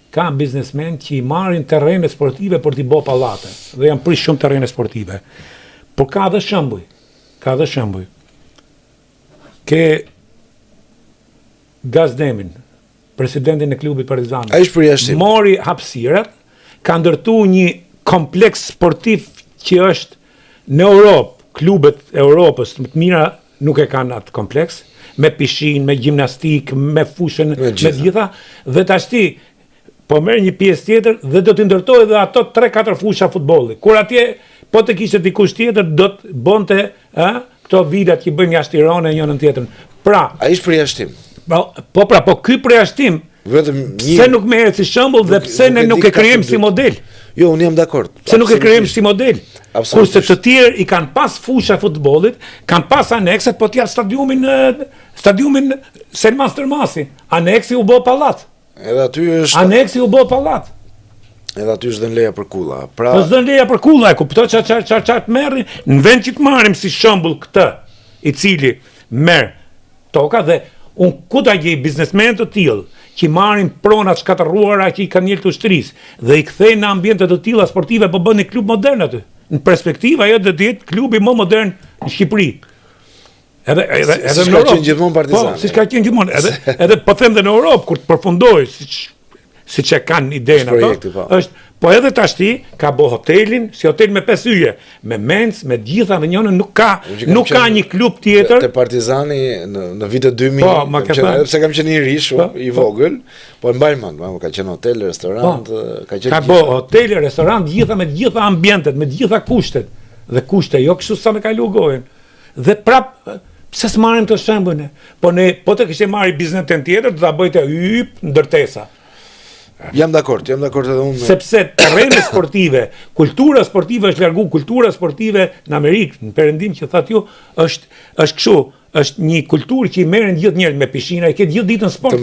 Ka biznesmen që i marrin terrene sportive për t'i bë pallate dhe janë prish shumë terrene sportive. Por ka dhe shembuj. Ke Gazdemin, presidentin e klubit Partizani. Ai është përjashtim. Mori hapësirat, ka ndërtuar një kompleks sportiv që është në Europë. Klubet e Europës më të mira nuk e kanë atë kompleks, me pishinë, me gjimnastik, me fushën, me gjitha, dhe tashti po merr një pjesë tjetër dhe do t'i ndërtojë edhe ato 3-4 fusha futbolli. Kur atje po të kishte dikush tjetër do të bonte, këto vilat që bëjnë jashtë Tiranës njërin tjetrën. Pra, ai është përjashtim. Po ky përjashtim vetëm pse nuk merret si shembull dhe pse ne nuk e krijojmë si model? Jo, unë jam dakord. Pse nuk e krijojmë si model? Kurse të tjerë i kanë pas fusha futbollit, kanë pas anekset, po t'ja stadiumin Selman Stërmasi. Aneksi u bë pallat. Edhe aty është aneksi u bë pallat. Edhe aty është dhënë leja për kulla. Pra është dhënë leja për kulla, e kuptoj çfarë merrin, në vend që të marrim si shembull këtë, i cili merr toka dhe ku ta gjej biznesmen të tillë që marrin prona të shkatërruara që i kanë njëjtë ushtrisë dhe i kthejnë në ambiente të tilla sportive, po bën një klub modern aty. Në perspektivë ajo do të jetë klubi më modern në Shqipëri. Edhe në Europë. Gjithmonë Partizani. Po, siç ka qenë gjithmonë. Edhe po them dhe në Europë kur të përfundoj siç e kanë idenë ato, është po edhe tashti ka bë hotelin, si hotel me 5 yje, me mens, me gjitha dhe njënë nuk ka një klub tjetër. Te Partizani në vitet 2000, edhe pse kam qenë i rish, i vogël, po e mbaj mend, ka qenë hotel, restorant, ka bë hotel, restorant, gjitha me gjitha ambientet, me gjitha kushtet. Dhe kushte jo kështu sa me kalu gojën. Dhe prap pse s'marrim të shembujnë? Po të kishte marrë biznesin tjetër, do ta bëjte ndërtesa. Jam dakord edhe unë. Sepse terrene sportive, kultura sportive është largu, kultura sportive në Amerikë, në perëndim që thatë ju, është kështu, është një kulturë që i merren gjithë njerëzit me pishina, i ke gjithë ditën sport.